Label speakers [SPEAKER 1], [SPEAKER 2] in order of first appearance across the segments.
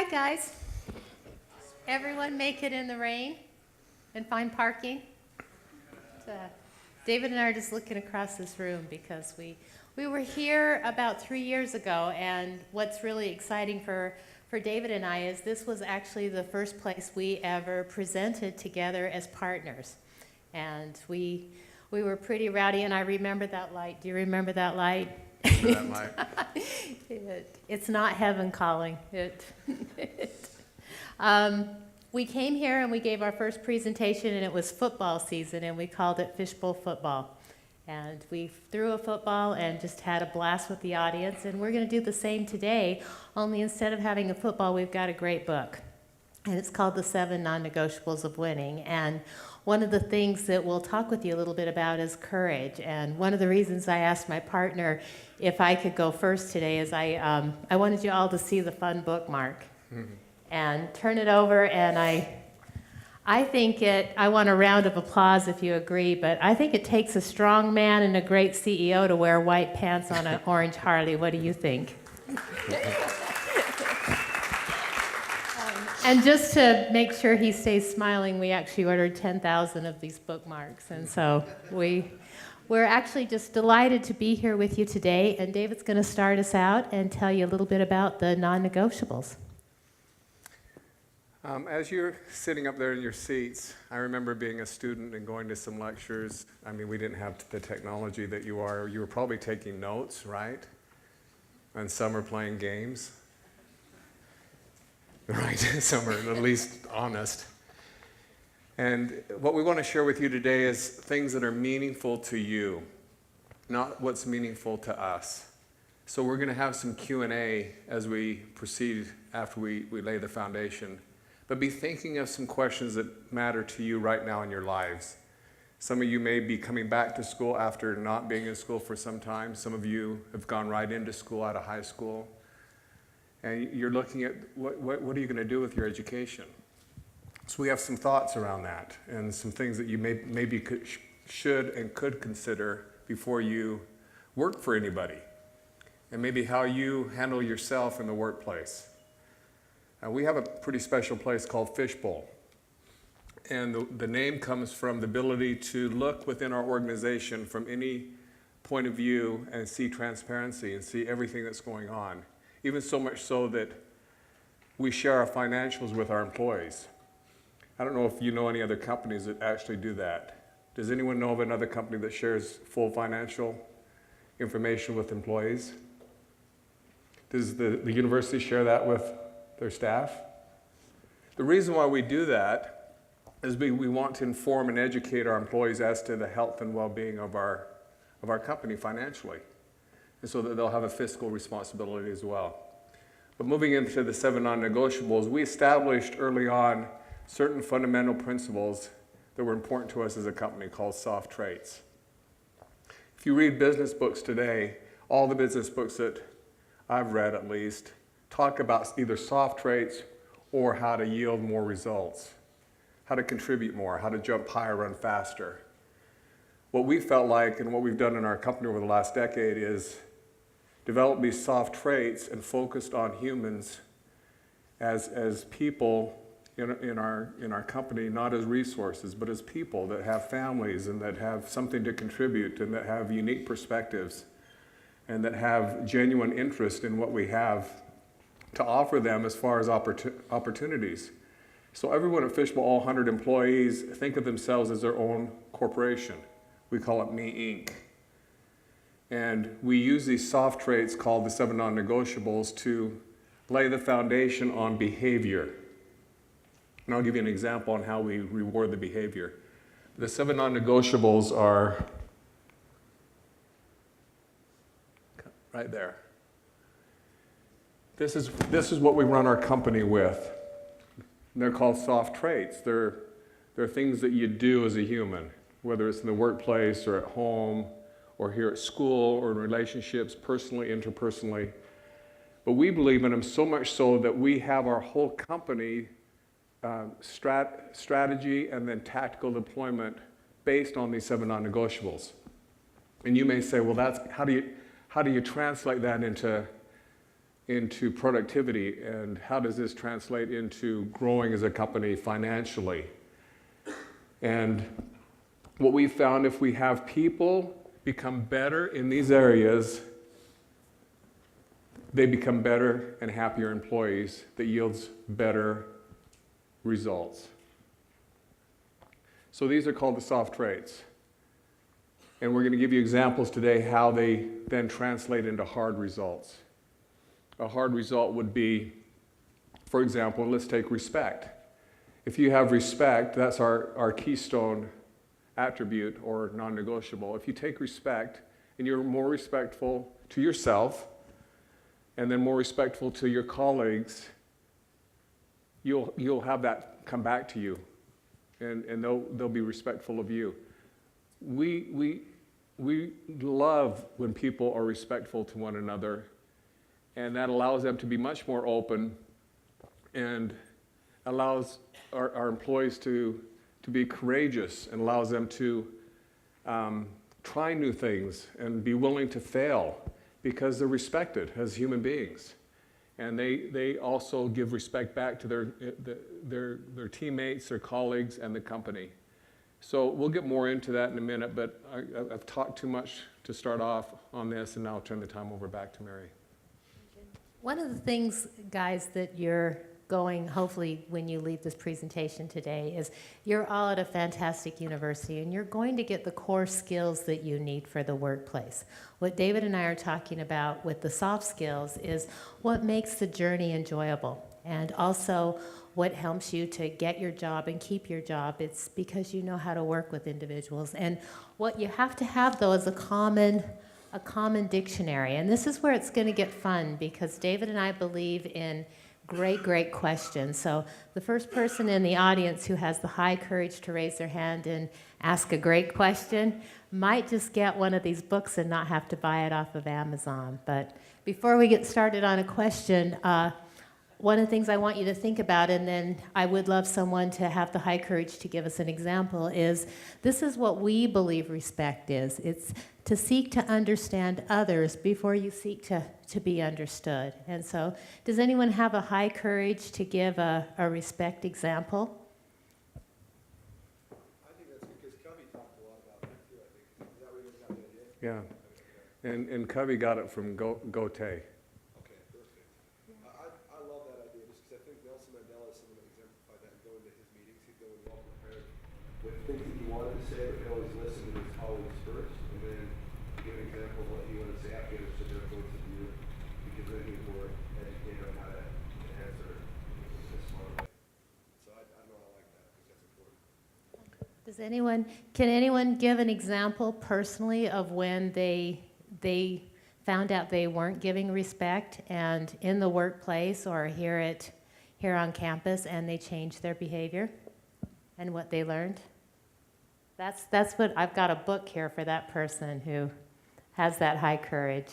[SPEAKER 1] Hi, guys. Everyone make it in the rain and find parking? David and I are just looking across this room because we were here about 3 years ago, and what's really exciting for David and I is this was actually the first place we ever presented together as partners. And we were pretty rowdy, and I remember that light. Do you remember that light?
[SPEAKER 2] Remember that light?
[SPEAKER 1] It's not heaven calling. We came here and we gave our first presentation, and it was football season, and we called it Fishbowl Football. And we threw a football and just had a blast with the audience, and we're going to do the same today, only instead of having a football, we've got a great book. And it's called The 7 Non-Negotiables of Winning. And one of the things that we'll talk with you a little bit about is courage. And one of the reasons I asked my partner if I could go first today is I wanted you all to see the fun bookmark. And turn it over, and I want a round of applause if you agree, but I think it takes a strong man and a great CEO to wear white pants on an orange Harley. What do you think? And just to make sure he stays smiling, we actually ordered 10,000 of these bookmarks. And so we're actually just delighted to be here with you today. And David's going to start us out and tell you a little bit about the non-negotiables.
[SPEAKER 2] As you're sitting up there in your seats, I remember being a student and going to some lectures. I mean, we didn't have the technology that you are. You were probably taking notes, right? And some were playing games. Right, some are at least honest. And what we want to share with you today is things that are meaningful to you, not what's meaningful to us. So we're going to have some Q&A as we proceed after we lay the foundation. But be thinking of some questions that matter to you right now in your lives. Some of you may be coming back to school after not being in school for some time. Some of you have gone right into school out of high school. And you're looking at what are you going to do with your education? So we have some thoughts around that and some things that you maybe should and could consider before you work for anybody. And maybe how you handle yourself in the workplace. We have a pretty special place called Fishbowl. And the name comes from the ability to look within our organization from any point of view and see transparency and see everything that's going on. Even so much so that we share our financials with our employees. I don't know if you know any other companies that actually do that. Does anyone know of another company that shares full financial information with employees? Does the university share that with their staff? The reason why we do that is we want to inform and educate our employees as to the health and well-being of our company financially, and so that they'll have a fiscal responsibility as well. But moving into the 7 non-negotiables, we established early on certain fundamental principles that were important to us as a company called soft traits. If you read business books today, all the business books that I've read at least, talk about either soft traits or how to yield more results, how to contribute more, how to jump higher, run faster. What we felt like and what we've done in our company over the last decade is develop these soft traits and focused on humans as people in our company, not as resources, but as people that have families and that have something to contribute and that have unique perspectives and that have genuine interest in what we have to offer them as far as opportunities. So everyone at Fishbowl, all 100 employees, think of themselves as their own corporation. We call it Me Inc. And we use these soft traits called the 7 non-negotiables to lay the foundation on behavior. And I'll give you an example on how we reward the behavior. The 7 non-negotiables are right there. This is what we run our company with. And they're called soft traits. They're things that you do as a human, whether it's in the workplace or at home or here at school or in relationships, personally, interpersonally. But we believe in them so much so that we have our whole company strategy and then tactical deployment based on these 7 non-negotiables. And you may say, well, how do you translate that into into productivity, and how does this translate into growing as a company financially? And what we found, if we have people become better in these areas, they become better and happier employees that yields better results. So these are called the soft traits. And we're going to give you examples today how they then translate into hard results. A hard result would be, for example, let's take respect. If you have respect, that's our keystone attribute or non-negotiable. If you take respect and you're more respectful to yourself and then more respectful to your colleagues, you'll have that come back to you, and they'll be respectful of you. We love when people are respectful to one another, and that allows them to be much more open and allows our employees to be courageous, and allows them to try new things and be willing to fail because they're respected as human beings. And they also give respect back to their teammates, their colleagues, and the company. So we'll get more into that in a minute, but I've talked too much to start off on this, and now I'll turn the time over back to Mary.
[SPEAKER 1] One of the things, guys, that you're going, hopefully when you leave this presentation today, is you're all at a fantastic university, and you're going to get the core skills that you need for the workplace. What David and I are talking about with the soft skills is what makes the journey enjoyable, and also what helps you to get your job and keep your job. It's because you know how to work with individuals. And what you have to have, though, is a common dictionary. And this is where it's going to get fun, because David and I believe in great questions. So the first person in the audience who has the high courage to raise their hand and ask a great question might just get one of these books and not have to buy it off of Amazon. But before we get started on a question, one of the things I want you to think about, and then I would love someone to have the high courage to give us an example, is this is what we believe respect is. It's to seek to understand others before you seek to be understood. And so, does anyone have a high courage to give a respect example?
[SPEAKER 3] I think that's because Covey talked a lot about that too, I think. Is that where you got the idea?
[SPEAKER 2] Yeah, and Covey got it from Goethe.
[SPEAKER 3] Okay, perfect. I love that idea just because I think Nelson Mandela is someone that exemplified that. Going to his meetings, he'd go in well prepared with things that he wanted to say, but he always listened to his colleagues first, and then give an example of what he wanted to say after he understood their points of view, because then he was more educated on how to answer in a smart way. So I know I like that. I think that's important.
[SPEAKER 1] Can anyone give an example personally of when they found out they weren't giving respect, and in the workplace or here on campus, and they changed their behavior and what they learned? That's what I've got a book here for that person who has that high courage.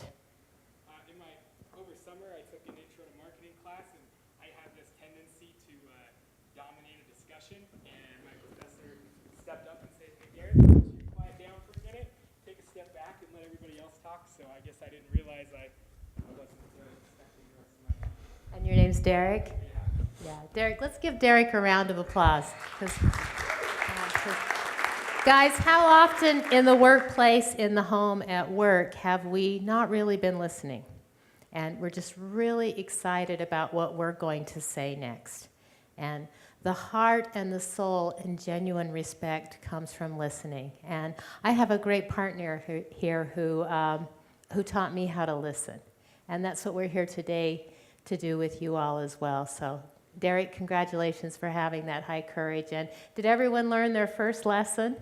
[SPEAKER 4] Over summer, I took an intro to marketing class, and I have this tendency to dominate a discussion, and my professor stepped up and said, "Hey, Garrett, I want you to quiet down for a minute, take a step back, and let everybody else talk." So I guess I didn't realize I wasn't respecting the rest of my...
[SPEAKER 1] And your name's Derek? Yeah, Derek, let's give Derek a round of applause. Guys, how often in the workplace, in the home, at work, have we not really been listening? And we're just really excited about what we're going to say next. And the heart and the soul and genuine respect comes from listening. And I have a great partner here who taught me how to listen. And that's what we're here today to do with you all as well. So, Derek, congratulations for having that high courage. And did everyone learn their first lesson?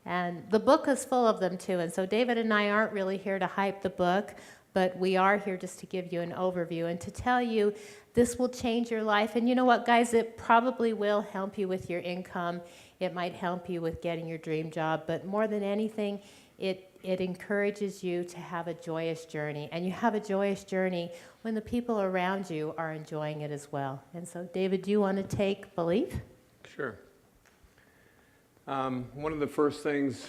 [SPEAKER 1] And the book is full of them too. And so David and I aren't really here to hype the book, but we are here just to give you an overview and to tell you this will change your life. And you know what, guys? It probably will help you with your income. It might help you with getting your dream job. But more than anything, it encourages you to have a joyous journey. And you have a joyous journey when the people around you are enjoying it as well. And so, David, do you want to take Belief?
[SPEAKER 2] Sure. One of the first things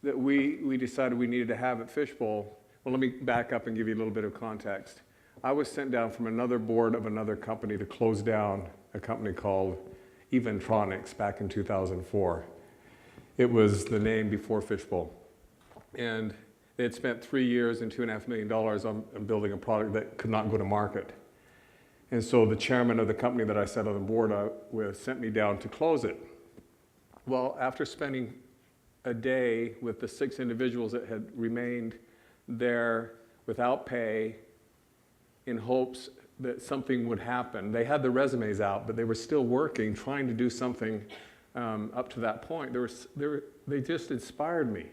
[SPEAKER 2] that we decided we needed to have at Fishbowl, well, let me back up and give you a little bit of context. I was sent down from another board of another company to close down a company called Eventronics back in 2004. It was the name before Fishbowl. And they had spent 3 years and $2.5 million on building a product that could not go to market. And so the chairman of the company that I sat on the board with sent me down to close it. Well, after spending a day with the 6 individuals that had remained there without pay in hopes that something would happen, they had the resumes out, but they were still working, trying to do something up to that point. They just inspired me.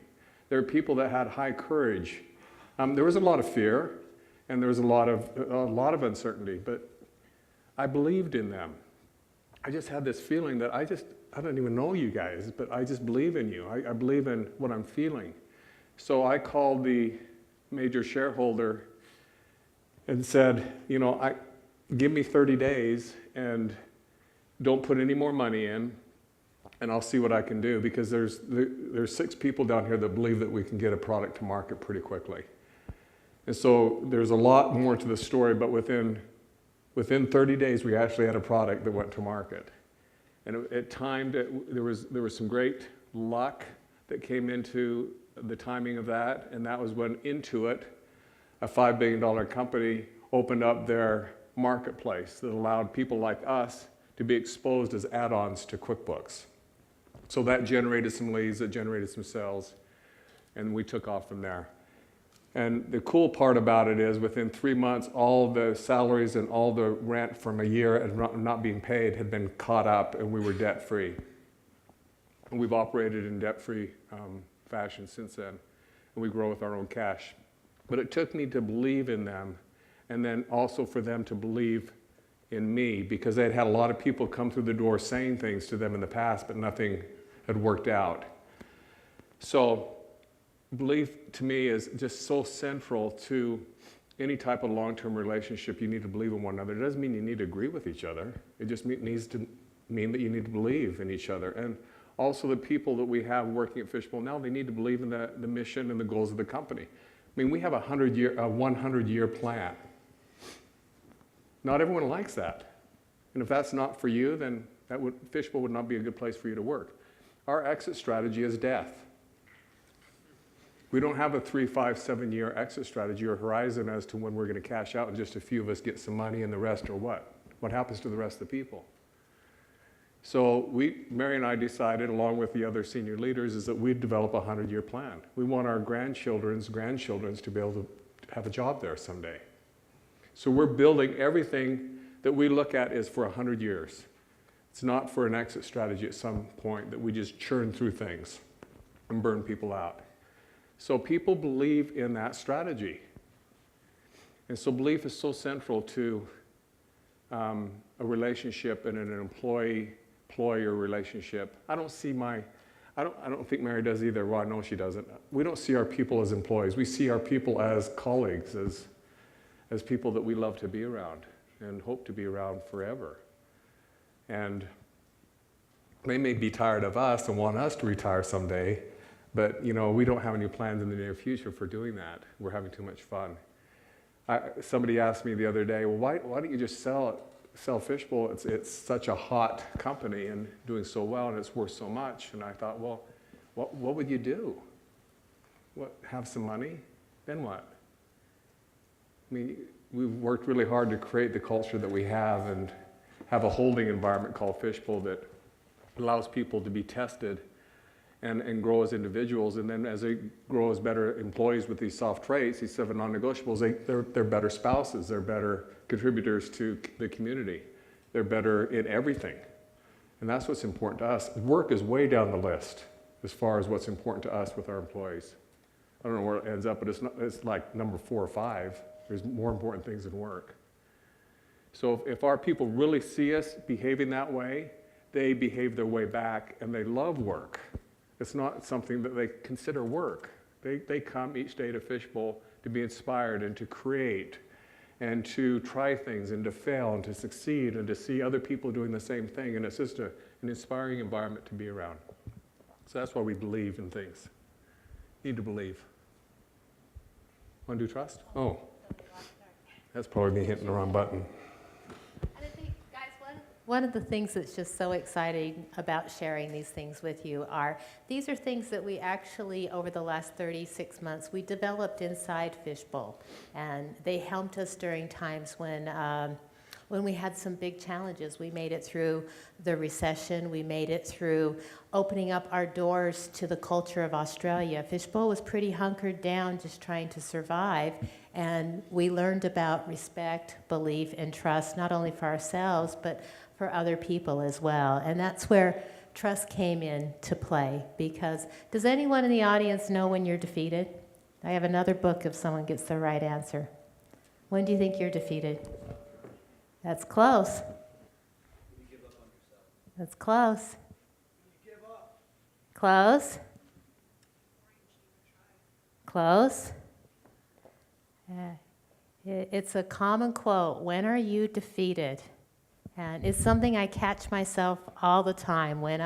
[SPEAKER 2] There were people that had high courage. There was a lot of fear, and there was a lot of uncertainty, but I believed in them. I just had this feeling that I don't even know you guys, but I just believe in you. I believe in what I'm feeling. So I called the major shareholder and said, you know, give me 30 days and don't put any more money in, and I'll see what I can do, because there's 6 people down here that believe that we can get a product to market pretty quickly. And so there's a lot more to the story, but within 30 days, we actually had a product that went to market. And it timed, there was some great luck that came into the timing of that, and that was when Intuit, a $5 billion company, opened up their marketplace that allowed people like us to be exposed as add-ons to QuickBooks. So that generated some leads, that generated some sales, and we took off from there. And the cool part about it is within 3 months, all the salaries and all the rent from a year and not being paid had been caught up, and we were debt-free. And we've operated in debt-free fashion since then, and we grow with our own cash. But it took me to believe in them, and then also for them to believe in me, because they had had a lot of people come through the door saying things to them in the past, but nothing had worked out. So belief to me is just so central to any type of long-term relationship. You need to believe in one another. It doesn't mean you need to agree with each other. It just needs to mean that you need to believe in each other. And also the people that we have working at Fishbowl now, they need to believe in the mission and the goals of the company. I mean, we have a 100-year plan. Not everyone likes that. And if that's not for you, then Fishbowl would not be a good place for you to work. Our exit strategy is death. We don't have a 3, 5, 7-year exit strategy or horizon as to when we're going to cash out and just a few of us get some money and the rest are what? What happens to the rest of the people? So Mary and I decided, along with the other senior leaders, is that we'd develop a 100-year plan. We want our grandchildren's to be able to have a job there someday. So we're building everything that we look at is for 100 years. It's not for an exit strategy at some point that we just churn through things and burn people out. So people believe in that strategy. And so belief is so central to a relationship and an employee-employer relationship. I don't think Mary does either. Well, I know she doesn't. We don't see our people as employees. We see our people as colleagues, as people that we love to be around and hope to be around forever. And they may be tired of us and want us to retire someday, but you know, we don't have any plans in the near future for doing that. We're having too much fun. Somebody asked me the other day, well, why don't you just sell Fishbowl? It's such a hot company and doing so well, and it's worth so much. And I thought, well, what would you do? Have some money? Then what? I mean, we've worked really hard to create the culture that we have and have a holding environment called Fishbowl that allows people to be tested and grow as individuals. And then as they grow as better employees with these soft traits, these 7 non-negotiables, they're better spouses, they're better contributors to the community. They're better in everything. And that's what's important to us. Work is way down the list as far as what's important to us with our employees. I don't know where it ends up, but it's like number 4 or 5. There's more important things than work. So if our people really see us behaving that way, they behave their way back and they love work. It's not something that they consider work. They come each day to Fishbowl to be inspired and to create and to try things and to fail and to succeed and to see other people doing the same thing. And it's just an inspiring environment to be around. So that's why we believe in things. You need to believe. Want to do trust? Oh. That's probably me hitting the wrong button.
[SPEAKER 1] And I think, guys, one of the things that's just so exciting about sharing these things with you are, these are things that we actually, over the last 36 months, we developed inside Fishbowl. And they helped us during times when we had some big challenges. We made it through the recession. We made it through opening up our doors to the culture of Australia. Fishbowl was pretty hunkered down, just trying to survive. And we learned about respect, belief, and trust, not only for ourselves, but for other people as well. And that's where trust came in to play. Because does anyone in the audience know when you're defeated? I have another book if someone gets the right answer. When do you think you're defeated? That's close. That's close. Close. Close. It's a common quote. When are you defeated? And it's something I catch myself all the time. When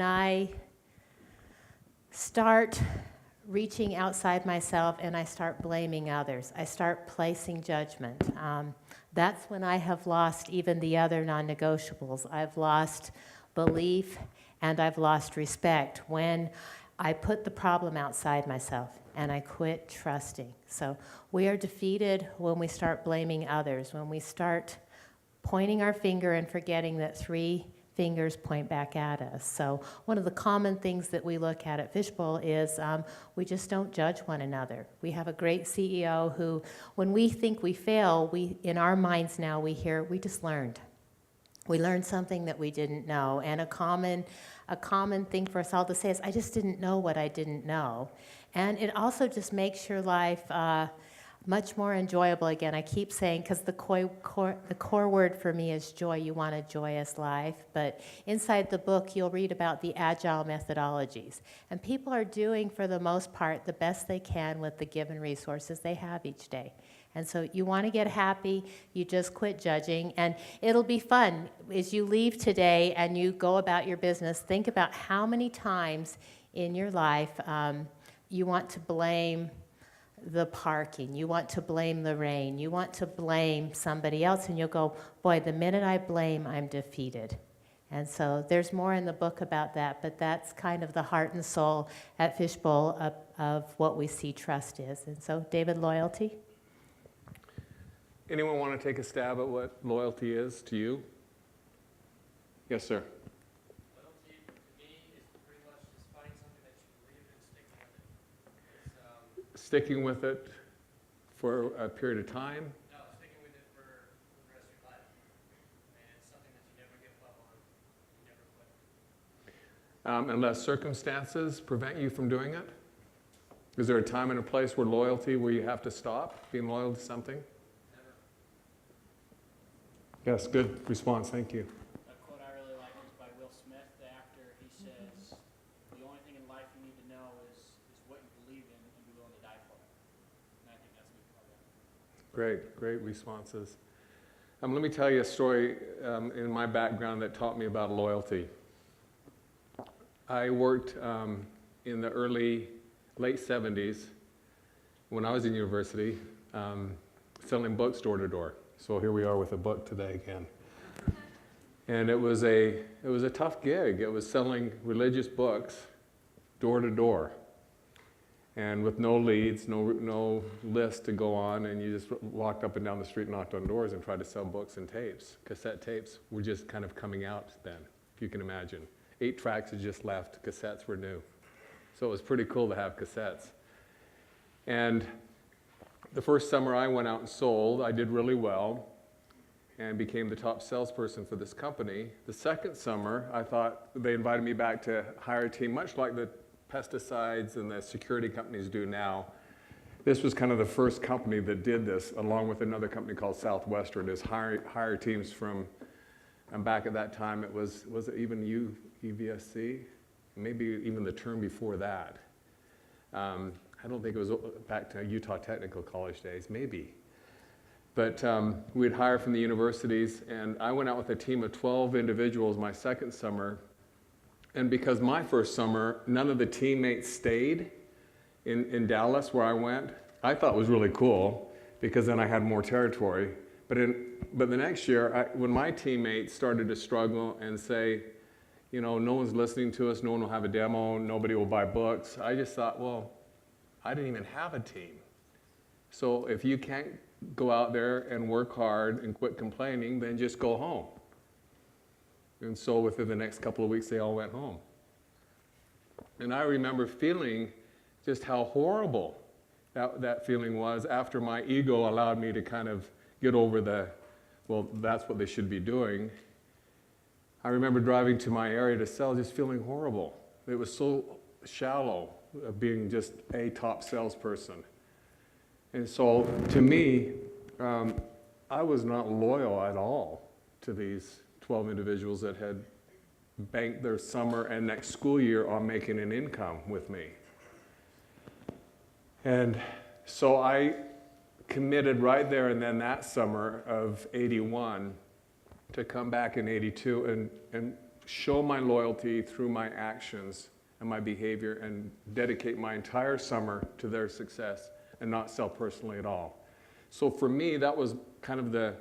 [SPEAKER 1] I start reaching outside myself and I start blaming others, I start placing judgment. That's when I have lost even the other non-negotiables. I've lost belief and I've lost respect when I put the problem outside myself and I quit trusting. So we are defeated when we start blaming others, when we start pointing our finger and forgetting that 3 fingers point back at us. So one of the common things that we look at Fishbowl is we just don't judge one another. We have a great CEO who, when we think we fail, in our minds now we hear, we just learned. We learned something that we didn't know. And a common thing for us all to say is, I just didn't know what I didn't know. And it also just makes your life much more enjoyable. Again, I keep saying, because the core word for me is joy. You want a joyous life. But inside the book, you'll read about the agile methodologies. And people are doing, for the most part, the best they can with the given resources they have each day. And so you want to get happy, you just quit judging, and it'll be fun. As you leave today and you go about your business, think about how many times in your life you want to blame the parking, you want to blame the rain, you want to blame somebody else, and you'll go, boy, the minute I blame, I'm defeated. And so there's more in the book about that, but that's kind of the heart and soul at Fishbowl of what we see trust is. And so, David, loyalty?
[SPEAKER 2] Anyone want to take a stab at what loyalty is to you? Yes, sir.
[SPEAKER 5] Loyalty to me is pretty much just finding something that you believe in and sticking with it.
[SPEAKER 2] Sticking with it for a period of time?
[SPEAKER 5] No, sticking with it for the rest of your life. And it's something that you never give up on. You never quit.
[SPEAKER 2] Unless circumstances prevent you from doing it? Is there a time and a place where you have to stop being loyal to something?
[SPEAKER 5] Never.
[SPEAKER 2] Yes, good response, thank you.
[SPEAKER 6] A quote I really like is by Will Smith, the actor. He says, the only thing in life you need to know is what you believe in and be willing to die for it. And I think that's a big part of it.
[SPEAKER 2] Great responses. Let me tell you a story in my background that taught me about loyalty. I worked in the late 70s when I was in university selling books door to door. So here we are with a book today again. And it was a tough gig. It was selling religious books door to door. And with no leads, no list to go on, and you just walked up and down the street, knocked on doors, and tried to sell books and tapes. Cassette tapes were just kind of coming out then, if you can imagine. 8 tracks had just left, cassettes were new. So it was pretty cool to have cassettes. And the first summer I went out and sold, I did really well and became the top salesperson for this company. The second summer, I thought they invited me back to hire a team, much like the pesticides and the security companies do now. This was kind of the first company that did this, along with another company called Southwestern, is hire teams from, and back at that time, was it even UVSC? Maybe even the term before that. I don't think it was back to Utah Technical College days, maybe. But we'd hire from the universities, and I went out with a team of 12 individuals my second summer. And because my first summer, none of the teammates stayed in Dallas where I went, I thought it was really cool because then I had more territory. But the next year, when my teammates started to struggle and say, you know, no one's listening to us, no one will have a demo, nobody will buy books, I just thought, well, I didn't even have a team. So if you can't go out there and work hard and quit complaining, then just go home. And so within the next couple of weeks, they all went home. And I remember feeling just how horrible that feeling was after my ego allowed me to kind of get over well, that's what they should be doing. I remember driving to my area to sell just feeling horrible. It was so shallow, being just a top salesperson. And so to me, I was not loyal at all to these 12 individuals that had banked their summer and next school year on making an income with me. And so I committed right there and then that summer of 81 to come back in 82 and show my loyalty through my actions and my behavior and dedicate my entire summer to their success and not sell personally at all. So for me, that was kind of the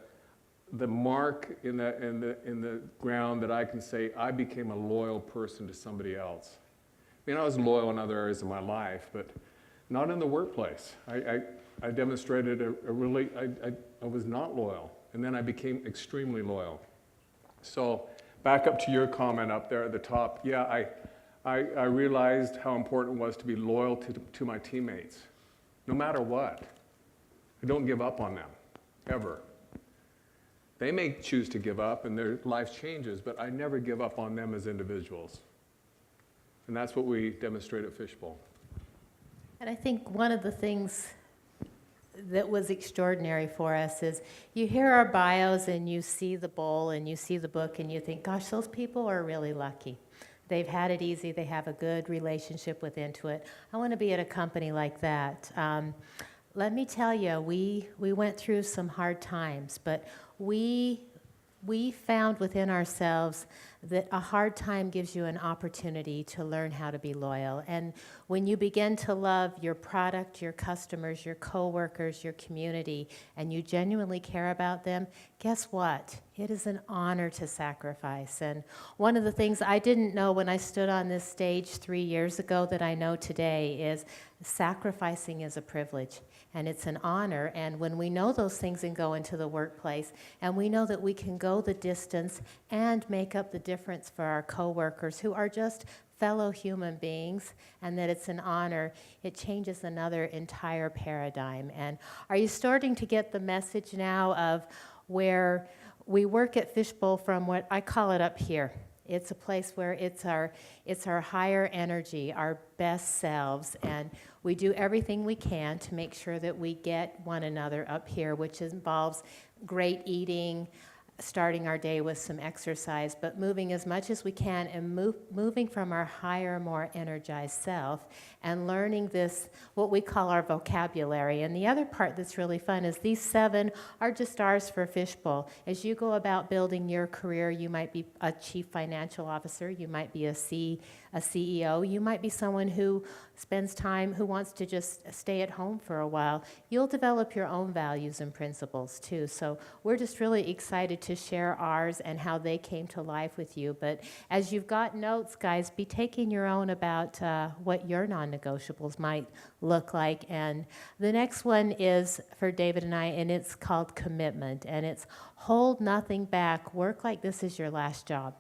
[SPEAKER 2] mark in the ground that I can say I became a loyal person to somebody else. I mean, I was loyal in other areas of my life, but not in the workplace. I demonstrated I was not loyal, and then I became extremely loyal. So back up to your comment up there at the top, yeah, I realized how important it was to be loyal to my teammates, no matter what. I don't give up on them, ever. They may choose to give up and their life changes, but I never give up on them as individuals. And that's what we demonstrate at Fishbowl.
[SPEAKER 1] And I think one of the things that was extraordinary for us is you hear our bios and you see the bowl and you see the book and you think, gosh, those people are really lucky. They've had it easy. They have a good relationship with Intuit. I want to be at a company like that. Let me tell you, we went through some hard times, but we found within ourselves that a hard time gives you an opportunity to learn how to be loyal. And when you begin to love your product, your customers, your coworkers, your community, and you genuinely care about them, guess what? It is an honor to sacrifice. And one of the things I didn't know when I stood on this stage 3 years ago that I know today is sacrificing is a privilege. And it's an honor, and when we know those things and go into the workplace, and we know that we can go the distance and make up the difference for our coworkers who are just fellow human beings, and that it's an honor, it changes another entire paradigm. And are you starting to get the message now of where we work at Fishbowl from what I call it up here? It's a place where it's our higher energy, our best selves, and we do everything we can to make sure that we get one another up here, which involves great eating, starting our day with some exercise, but moving as much as we can and moving from our higher, more energized self and learning this, what we call our vocabulary. And the other part that's really fun is these 7 are just ours for Fishbowl. As you go about building your career, you might be a chief financial officer, you might be a CEO, you might be someone who spends time, who wants to just stay at home for a while. You'll develop your own values and principles too. So we're just really excited to share ours and how they came to life with you. But as you've got notes, guys, be taking your own about what your non-negotiables might look like. And the next one is for David and I, and it's called commitment. And it's hold nothing back. Work like this is your last job.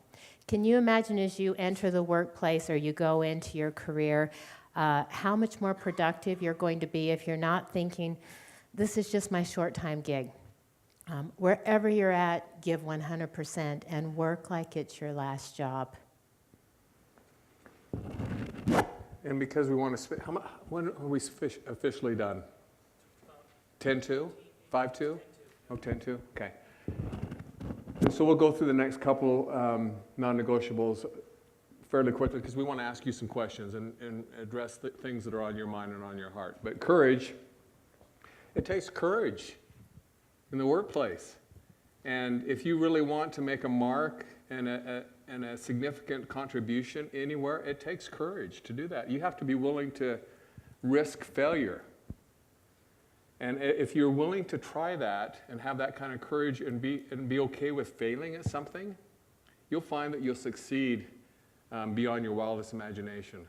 [SPEAKER 1] Can you imagine as you enter the workplace or you go into your career, how much more productive you're going to be if you're not thinking, this is just my short-time gig. Wherever you're at, give 100% and work like it's your last job.
[SPEAKER 2] And because we want to, when are we officially done? 10-2? 5-2? Oh, 10-2? Okay. So we'll go through the next couple non-negotiables fairly quickly because we want to ask you some questions and address the things that are on your mind and on your heart. But courage, it takes courage in the workplace. And if you really want to make a mark and a significant contribution anywhere, it takes courage to do that. You have to be willing to risk failure. And if you're willing to try that and have that kind of courage and be okay with failing at something, you'll find that you'll succeed beyond your wildest imagination.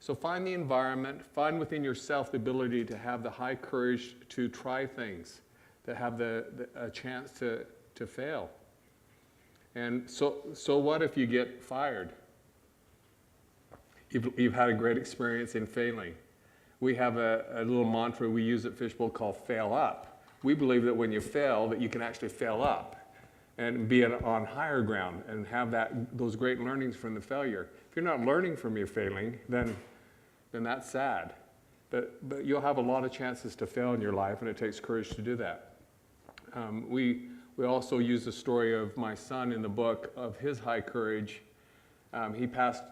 [SPEAKER 2] So find the environment, find within yourself the ability to have the high courage to try things, to have a chance to fail. And so what if you get fired? You've had a great experience in failing. We have a little mantra we use at Fishbowl called fail up. We believe that when you fail, that you can actually fail up and be on higher ground and have those great learnings from the failure. If you're not learning from your failing, then that's sad. But you'll have a lot of chances to fail in your life, and it takes courage to do that. We also use the story of my son in the book of his high courage. He passed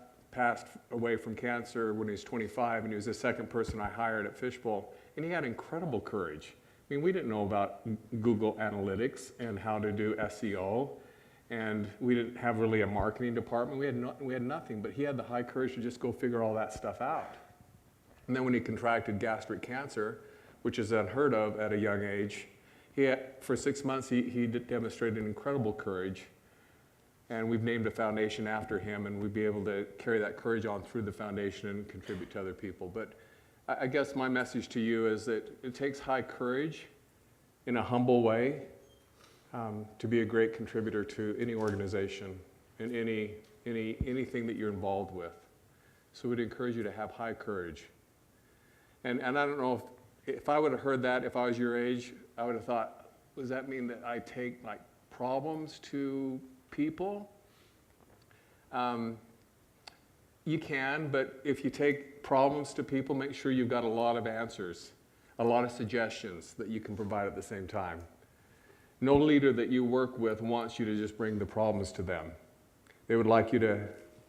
[SPEAKER 2] away from cancer when he was 25, and he was the second person I hired at Fishbowl, and he had incredible courage. I mean, we didn't know about Google Analytics and how to do SEO, and we didn't have really a marketing department. We had nothing, but he had the high courage to just go figure all that stuff out. And then when he contracted gastric cancer, which is unheard of at a young age, for 6 months he demonstrated incredible courage. And we've named a foundation after him, and we'd be able to carry that courage on through the foundation and contribute to other people. But I guess my message to you is that it takes high courage in a humble way to be a great contributor to any organization and anything that you're involved with. So we'd encourage you to have high courage. And I don't know if I would have heard that if I was your age, I would have thought, does that mean that I take like problems to people? You can, but if you take problems to people, make sure you've got a lot of answers, a lot of suggestions that you can provide at the same time. No leader that you work with wants you to just bring the problems to them. They would like you to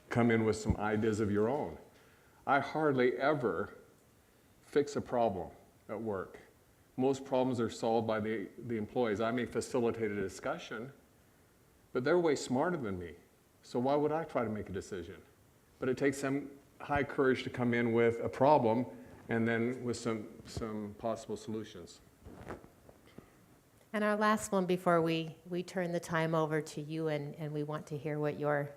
[SPEAKER 2] come in with some ideas of your own. I hardly ever fix a problem at work. Most problems are solved by the employees. I may facilitate a discussion, but they're way smarter than me. So why would I try to make a decision? But it takes some high courage to come in with a problem and then with some possible solutions.
[SPEAKER 1] And our last one before we turn the time over to you and we want to hear what you're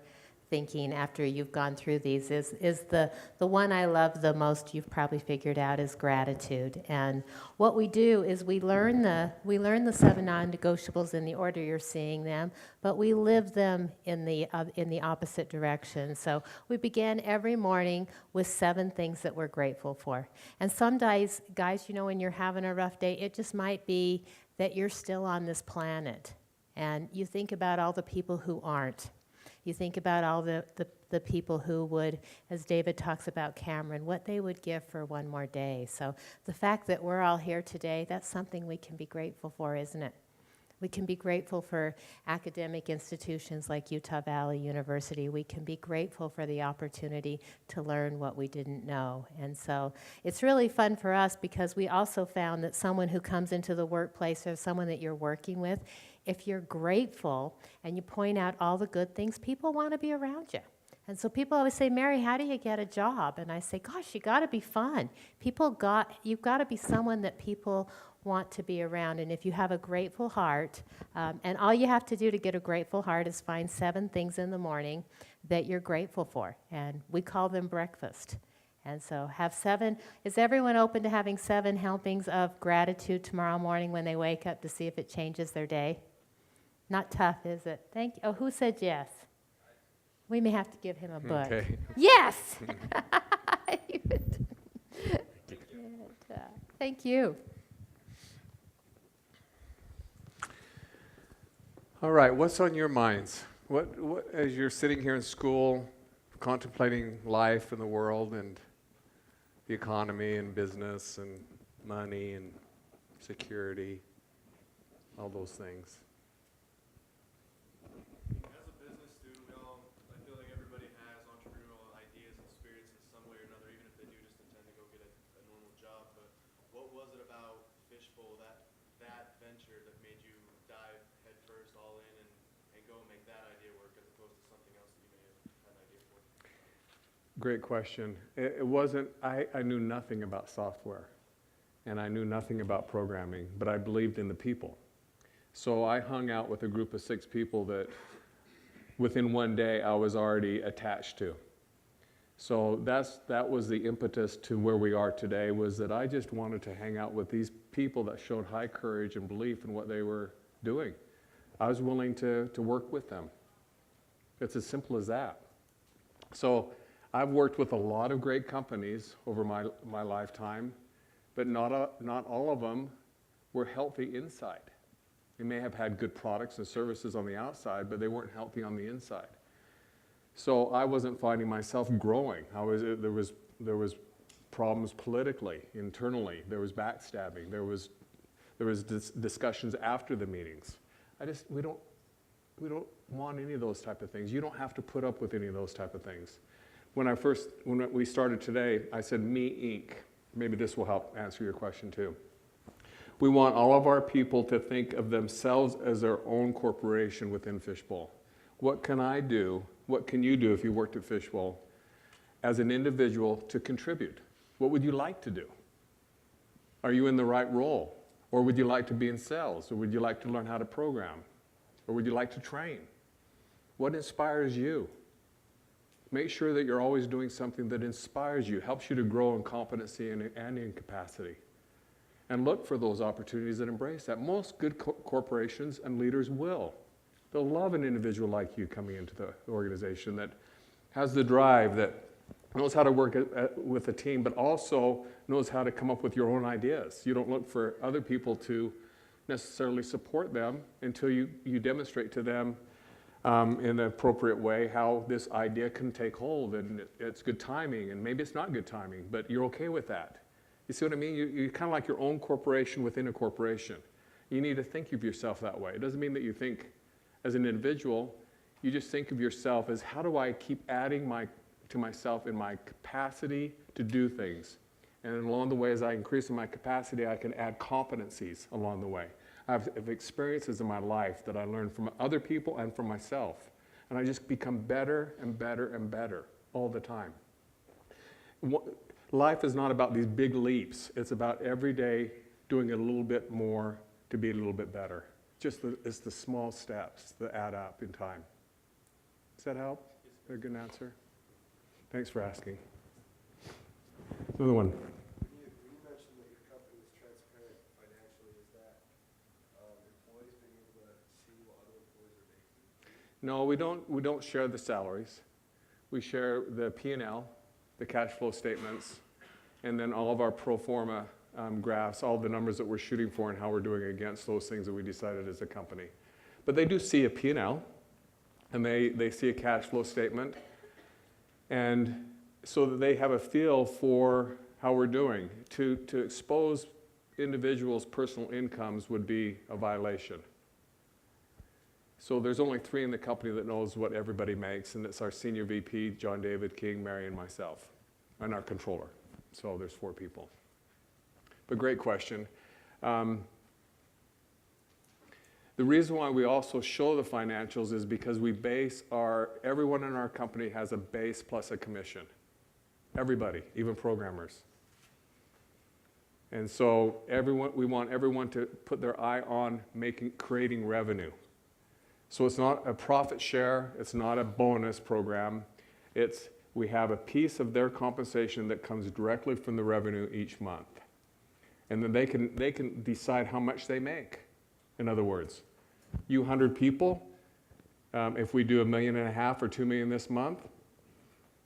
[SPEAKER 1] thinking after you've gone through these is the one I love the most, you've probably figured out, is gratitude. And what we do is we learn the 7 non-negotiables in the order you're seeing them, but we live them in the opposite direction. So we begin every morning with 7 things that we're grateful for. And some days, guys, you know, when you're having a rough day, it just might be that you're still on this planet. And you think about all the people who aren't. You think about all the people who would, as David talks about Cameron, what they would give for one more day. So the fact that we're all here today, that's something we can be grateful for, isn't it? We can be grateful for academic institutions like Utah Valley University. We can be grateful for the opportunity to learn what we didn't know. And so it's really fun for us because we also found that someone who comes into the workplace or someone that you're working with, if you're grateful and you point out all the good things, people want to be around you. And so people always say, Mary, how do you get a job? And I say, gosh, you got to be fun. You've got to be someone that people want to be around. And if you have a grateful heart, and all you have to do to get a grateful heart is find 7 things in the morning that you're grateful for. And we call them breakfast. And so have 7. Is everyone open to having 7 helpings of gratitude tomorrow morning when they wake up to see if it changes their day? Not tough, is it? Thank you. Oh, who said yes? We may have to give him a book.
[SPEAKER 2] Okay.
[SPEAKER 1] Yes! Thank you.
[SPEAKER 2] All right, what's on your minds? What as you're sitting here in school, contemplating life and the world and the economy and business and money and security, all those things.
[SPEAKER 3] As a business student, I feel like everybody has entrepreneurial ideas and spirits in some way or another, even if they do just intend to go get a normal job. But what was it about Fishbowl, that venture, that made you dive headfirst all in and go and make that idea work as opposed to something else that you may have had an idea for?
[SPEAKER 2] Great question. It wasn't, I knew nothing about software. and I knew nothing about programming, but I believed in the people. So I hung out with a group of 6 people that within one day I was already attached to. So that was the impetus to where we are today, was that I just wanted to hang out with these people that showed high courage and belief in what they were doing. I was willing to work with them. It's as simple as that. So I've worked with a lot of great companies over my lifetime, but not all of them were healthy inside. They may have had good products and services on the outside, but they weren't healthy on the inside. So I wasn't finding myself growing. There was problems politically, internally. There was backstabbing. There was discussions after the meetings. We don't want any of those type of things. You don't have to put up with any of those type of things. When we started today, I said Me Inc. Maybe this will help answer your question too. We want all of our people to think of themselves as their own corporation within Fishbowl. What can I do? What can you do if you worked at Fishbowl as an individual to contribute? What would you like to do? Are you in the right role? Or would you like to be in sales? Or would you like to learn how to program? Or would you like to train? What inspires you? Make sure that you're always doing something that inspires you, helps you to grow in competency and in capacity. And look for those opportunities that embrace that. Most good corporations and leaders will. They'll love an individual like you coming into the organization that has the drive, that knows how to work with a team, but also knows how to come up with your own ideas. You don't look for other people to necessarily support them until you demonstrate to them in an appropriate way how this idea can take hold, and it's good timing, and maybe it's not good timing, but you're okay with that. You see what I mean? You're kind of like your own corporation within a corporation. You need to think of yourself that way. It doesn't mean that you think as an individual. You just think of yourself as, how do I keep adding to myself in my capacity to do things? And along the way, as I increase in my capacity, I can add competencies along the way. I have experiences in my life that I learned from other people and from myself. And I just become better and better and better all the time. Life is not about these big leaps. It's about every day doing a little bit more to be a little bit better. It's the small steps that add up in time. Does that help? Is that a good answer? Thanks for asking. Another one.
[SPEAKER 3] When you mentioned that your company is transparent financially, is that employees being able to see what other employees are making?
[SPEAKER 2] No, we don't share the salaries. We share the P&L, the cash flow statements, and then all of our pro forma graphs, all the numbers that we're shooting for and how we're doing against those things that we decided as a company. But they do see a P&L, and they see a cash flow statement, and so that they have a feel for how we're doing. To expose individuals' personal incomes would be a violation. So there's only 3 in the company that knows what everybody makes, and it's our senior VP, John David King, Mary, and myself, and our controller. So there's 4 people. But great question. The reason why we also show the financials is because we base everyone in our company has a base plus a commission. Everybody, even programmers. And so we want everyone to put their eye on creating revenue. So it's not a profit share, it's not a bonus program. We have a piece of their compensation that comes directly from the revenue each month. And then they can decide how much they make. In other words, you 100 people, if we do $1.5 million or $2 million this month,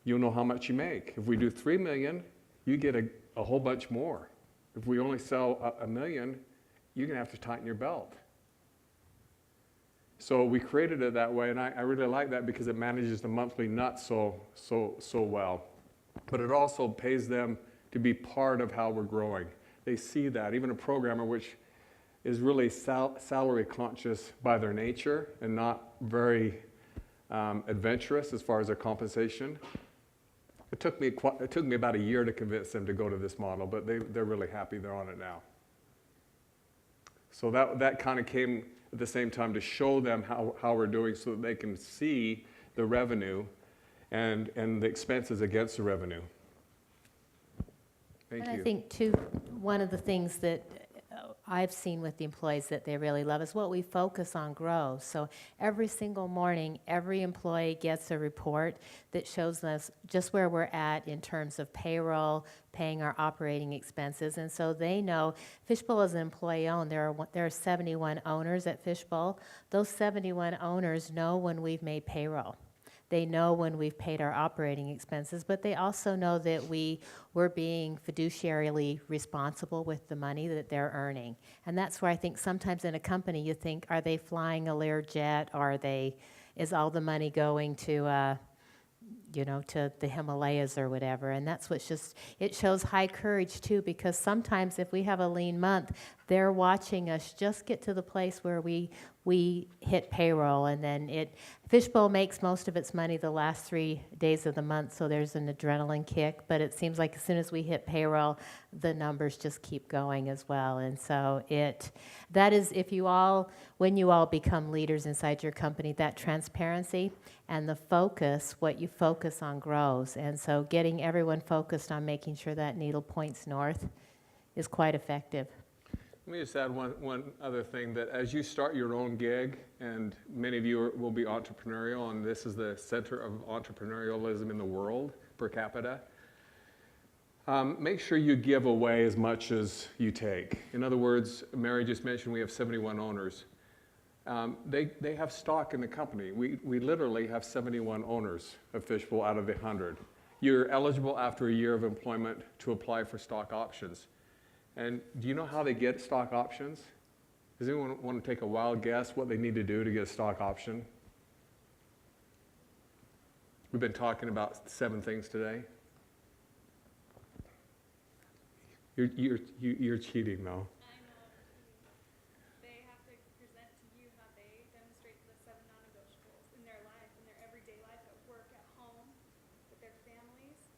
[SPEAKER 2] you'll know how much you make. If we do $3 million, you get a whole bunch more. If we only sell $1 million, you're gonna have to tighten your belt. So we created it that way, and I really like that because it manages the monthly nuts so well. But it also pays them to be part of how we're growing. They see that. Even a programmer, which is really salary conscious by their nature and not very adventurous as far as their compensation. It took me about a year to convince them to go to this model, but they're really happy they're on it now. So that kind of came at the same time to show them how we're doing so that they can see the revenue and the expenses against the revenue. Thank
[SPEAKER 1] And
[SPEAKER 2] you.
[SPEAKER 1] I think too, one of the things that I've seen with the employees that they really love is what we focus on grows. So every single morning, every employee gets a report that shows us just where we're at in terms of payroll, paying our operating expenses. And so they know Fishbowl is employee-owned. There are 71 owners at Fishbowl. Those 71 owners know when we've made payroll. They know when we've paid our operating expenses, but they also know that we're being fiduciarily responsible with the money that they're earning. And that's where I think sometimes in a company you think, are they flying a Learjet? Is all the money going to, to the Himalayas or whatever? And that's what's it shows high courage too, because sometimes if we have a lean month, they're watching us just get to the place where we hit payroll, and then Fishbowl makes most of its money the last 3 days of the month, so there's an adrenaline kick, but it seems like as soon as we hit payroll, the numbers just keep going as well. And so that is, when you all become leaders inside your company, that transparency and the focus, what you focus on grows. And so getting everyone focused on making sure that needle points north is quite effective.
[SPEAKER 2] Let me just add one other thing, that as you start your own gig, and many of you will be entrepreneurial, and this is the center of entrepreneurialism in the world per capita, make sure you give away as much as you take. In other words, Mary just mentioned we have 71 owners. They have stock in the company. We literally have 71 owners of Fishbowl out of the 100. You're eligible after a year of employment to apply for stock options. And do you know how they get stock options? Does anyone want to take a wild guess what they need to do to get a stock option? We've been talking about 7 things today. You're cheating, though.
[SPEAKER 7] I know. They have to present to you how they demonstrate the 7 non-negotiables in their life, in their everyday life, at work, at home, with their families.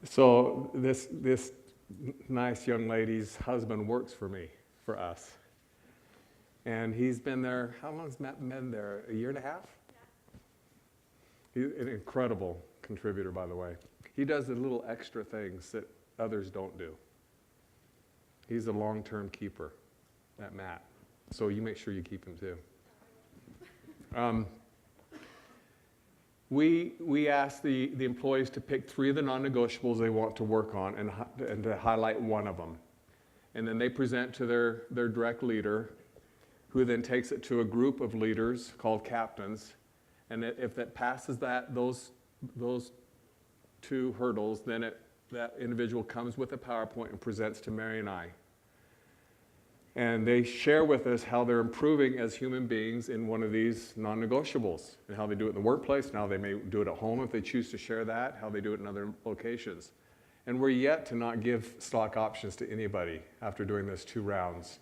[SPEAKER 2] So this nice young lady's husband works for us. And he's been there, how long has Matt been there? A year and a half? Yeah. He's an incredible contributor, by the way. He does the little extra things that others don't do. He's a long-term keeper, that Matt. So you make sure you keep him too. We ask the employees to pick 3 of the non-negotiables they want to work on and to highlight one of them. And then they present to their direct leader, who then takes it to a group of leaders called captains. And if that passes those 2 hurdles, then that individual comes with a PowerPoint and presents to Mary and I. And they share with us how they're improving as human beings in one of these non-negotiables, and how they do it in the workplace, and how they may do it at home if they choose to share that, how they do it in other locations. And we're yet to not give stock options to anybody after doing this 2 rounds.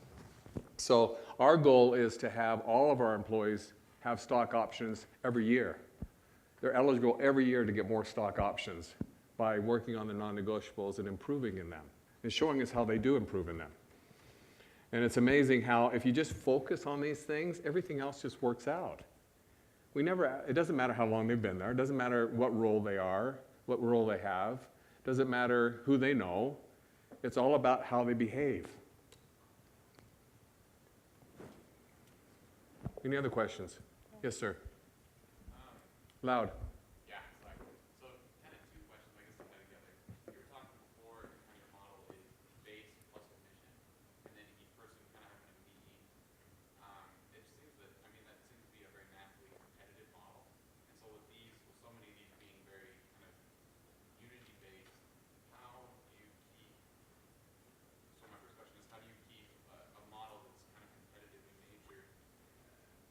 [SPEAKER 2] So our goal is to have all of our employees have stock options every year. They're eligible every year to get more stock options by working on the non-negotiables and improving in them, and showing us how they do improve in them. And it's amazing how if you just focus on these things, everything else just works out. It doesn't matter how long they've been there. It doesn't matter what role they are, what role they have. It doesn't matter who they know. It's all about how they behave. Any other questions? Yes, sir. Loud.
[SPEAKER 8] Yeah, sorry. So kind of 2 questions, I guess, to tie together. You were talking before, kind of your model is base plus commission, and then each person kind of having a meeting. It seems that seems to be a very naturally competitive model. And so with so many of these being very kind of unity-based, how do you keep, so my first question is, how do you keep a model that's kind of competitive in nature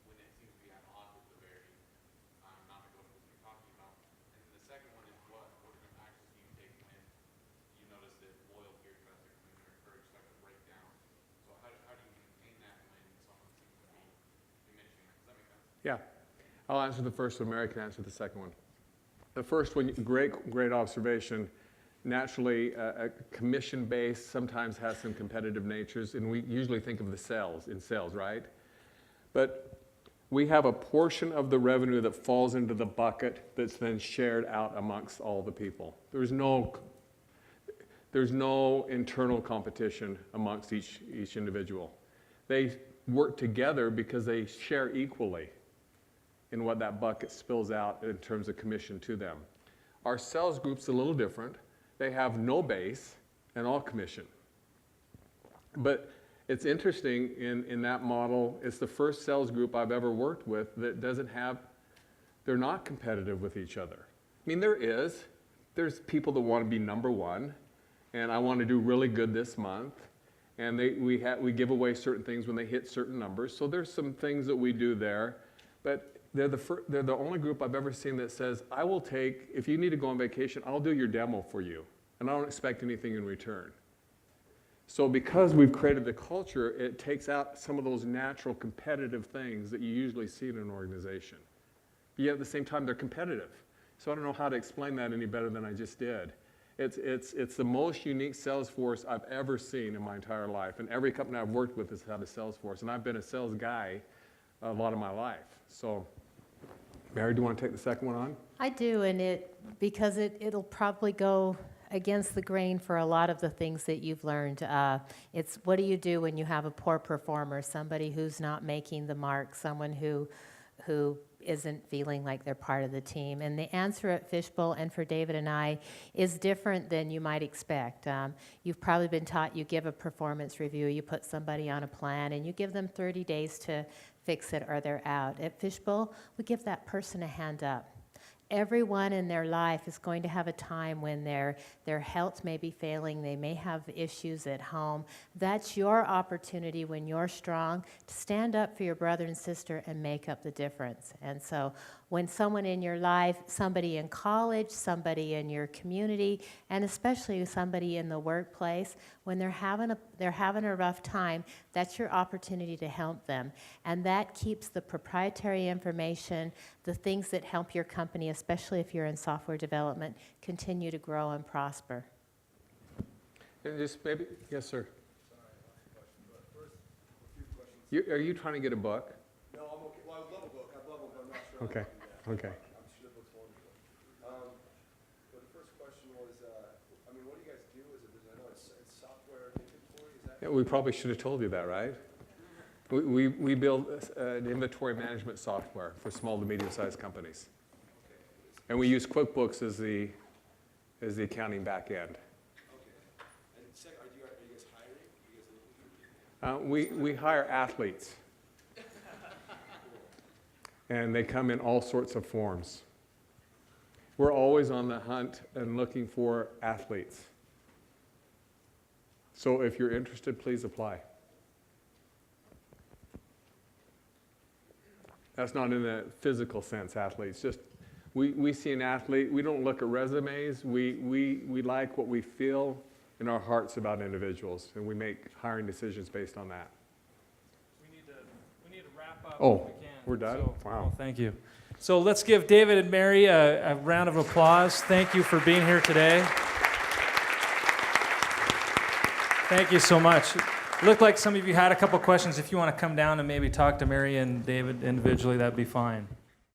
[SPEAKER 8] when it seems to be at odds with the very non-negotiables you're talking about? And then the second one is, what kind of actions do you take when you notice that loyalty or trust or commitment or courage start to break down? So how do you maintain that when someone seems to be diminishing that? Does that make sense?
[SPEAKER 2] Yeah. I'll answer the first one. Mary can answer the second one. The first one, great observation. Naturally, a commission base sometimes has some competitive natures, and we usually think of in sales, right? But We have a portion of the revenue that falls into the bucket that's then shared out amongst all the people. There's no internal competition amongst each individual. They work together because they share equally in what that bucket spills out in terms of commission to them. Our sales group's a little different. They have no base and all commission. But it's interesting in that model, it's the first sales group I've ever worked with that they're not competitive with each other. I mean, there's people that want to be number one, and I want to do really good this month. And we give away certain things when they hit certain numbers. So there's some things that we do there. But they're the only group I've ever seen that says, I will take, if you need to go on vacation, I'll do your demo for you. And I don't expect anything in return. So because we've created the culture, it takes out some of those natural competitive things that you usually see in an organization. But yet at the same time, they're competitive. So I don't know how to explain that any better than I just did. It's the most unique sales force I've ever seen in my entire life. And every company I've worked with has had a sales force. And I've been a sales guy a lot of my life. So, Mary, do you want to take the second one on?
[SPEAKER 1] I do, and because it'll probably go against the grain for a lot of the things that you've learned. It's what do you do when you have a poor performer, somebody who's not making the mark, someone who isn't feeling like they're part of the team. And the answer at Fishbowl and for David and I is different than you might expect. You've probably been taught you give a performance review, you put somebody on a plan, and you give them 30 days to fix it or they're out. At Fishbowl, we give that person a hand up. Everyone in their life is going to have a time when their health may be failing, they may have issues at home. That's your opportunity when you're strong to stand up for your brother and sister and make up the difference. And so when someone in your life, somebody in college, somebody in your community, and especially somebody in the workplace, when they're having a rough time, that's your opportunity to help them. And that keeps the proprietary information, the things that help your company, especially if you're in software development, continue to grow and prosper.
[SPEAKER 2] And just maybe, yes, sir.
[SPEAKER 3] Sorry, last question, but first, a few questions.
[SPEAKER 2] Are you trying to get a book?
[SPEAKER 3] No, I'm okay. Well, I would love a book. I'd love one, but I'm not sure.
[SPEAKER 2] Okay.
[SPEAKER 3] I'll do that.
[SPEAKER 2] Okay.
[SPEAKER 3] I'm sure the book's wonderful. But the first question was, I mean, what do you guys do as a business? I know it's software inventory. Is that?
[SPEAKER 2] Yeah, we probably should have told you that, right? We build an inventory management software for small to medium-sized companies. And we use QuickBooks as the accounting back end.
[SPEAKER 3] Okay. And second, are you guys hiring? Are you guys looking for people?
[SPEAKER 2] We hire athletes. And they come in all sorts of forms. We're always on the hunt and looking for athletes. So if you're interested, please apply. That's not in a physical sense, athletes. Just we see an athlete, we don't look at resumes, we like what we feel in our hearts about individuals, and we make hiring decisions based on that.
[SPEAKER 9] We need to wrap up
[SPEAKER 2] Oh,
[SPEAKER 9] if we can.
[SPEAKER 2] we're done?
[SPEAKER 9] So,
[SPEAKER 2] Wow.
[SPEAKER 9] well, thank you. So let's give David and Mary a round of applause. Thank you for being here today. Thank you so much. Looked like some of you had a couple questions. If you want to come down and maybe talk to Mary and David individually, that'd be fine.